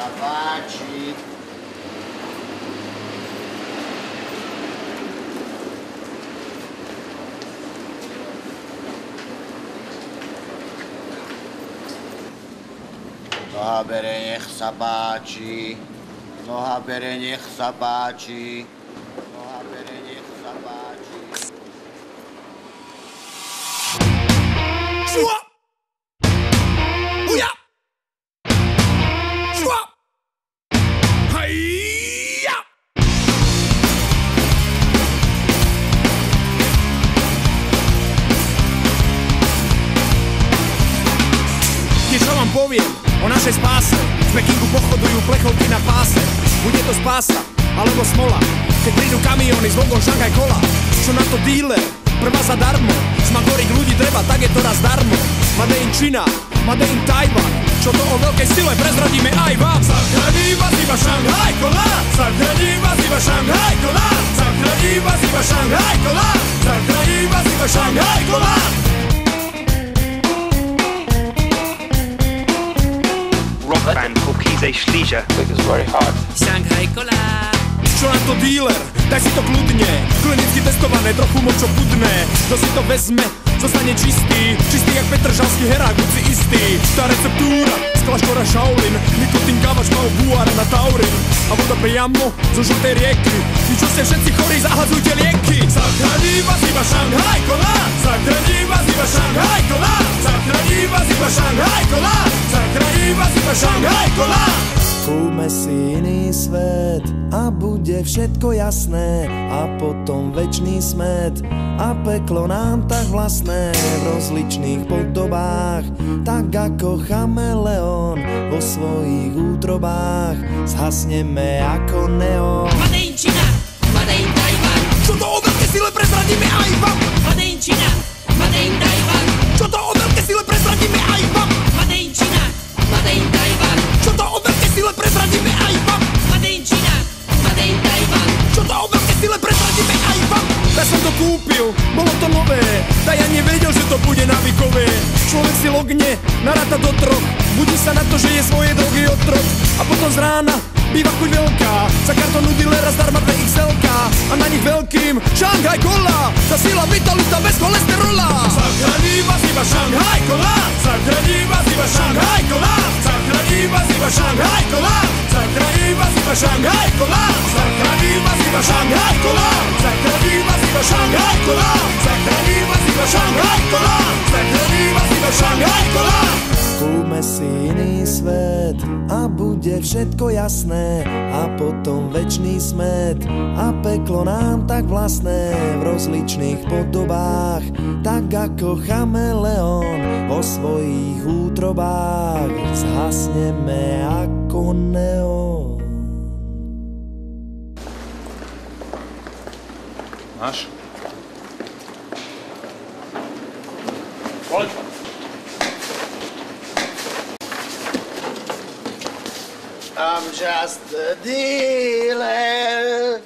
sa páči. Noha bere, nech sa páči. Noha bere, nech sa páči. Noha bere, nech sa páči. Šua! Uja! Šua! Hajja! Vieš, čo vám poviem o našej spáse? V Pekingu pochodujú plechovky na páse. Bude to spása, alebo smola. Keď prídu kamióny s logom Šanghaj Kola. Čo na to díler? Prvá zadarmo. Smagorik ľudí treba, tak je to raz darmo. Made in Čína, Made in Tajvan. Čo to o veľkej sile prezradíme aj vám. Zachraní vás iba Šanghaj Kola. Zachraní vás iba Šanghaj Kola. Zachraní vás iba Šanghaj Kola. Zachraní vás iba Šanghaj Kola. Rock band called Kize Schliger. It was very hard. Šanghaj Kola. Čo na to díler? Daj si to kľudne. Klinicky testované, trochu močo pudné. Kto si to vezme, zostane čistý. Čistý jak Petržalský herák, buď si istý. Tá receptúra z kláštora Shaolin. Nikotín, kávač, mal buára na taurin. A voda priamo zo žltej rieky. Vy čo ste všetci chorí, zahadzujte lieky. Zachraní vás iba Šanghaj Kola. Zachraní vás iba Šanghaj Kola. Zachraní vás iba Šanghaj Kola. Zachraní vás iba Šanghaj Kola. Kúpme si iný svet a bude všetko jasné a potom večný smet a peklo nám tak vlastné v rozličných podobách, tak ako chameleón vo svojich útrobách zhasneme ako neón. Made in Čína, Made in Tajvan. Čo to o veľkej sile prezradíme aj vám. Made in Čína, Made in Tajvan. Čo to o veľkej sile prezradíme aj vám. Made in Čína, Made in Tajvan. Čo to o veľkej sile prezradíme aj vám. Made in Čína, Made in Tajvan. Čo to o veľkej sile prezradíme aj vám. Ja som to kúpil, bolo to nové, tak ja nevedel, že to bude návykové. Človek si logne, naráta do troch, budí sa na to, že je svoje drogy otrok. A potom z rána býva chuť veľká, za kartonu dilera zdarma 2XL-ka. A na nich veľkým Šanghaj Kola, tá sila vitalita bez cholesterola. Zachraní vás iba Šanghaj Kola. Zachraní vás iba Šanghaj Kola. Zachraní vás iba Šanghaj Kola. Zachraní vás iba Šanghaj Kola. Zachraní vás iba Šanghaj Kola. Zachraní vás iba Šanghaj Kola. Zachraní vás iba Šanghaj Kola. Zachraní vás iba Šanghaj Kola. Kúpme si iný svet a bude všetko jasné a potom večný smet a peklo nám tak vlastné v rozličných podobách, tak ako chameleón vo svojich útrobách zhasneme ako neón. Máš? Koľko? I'm just a dealer.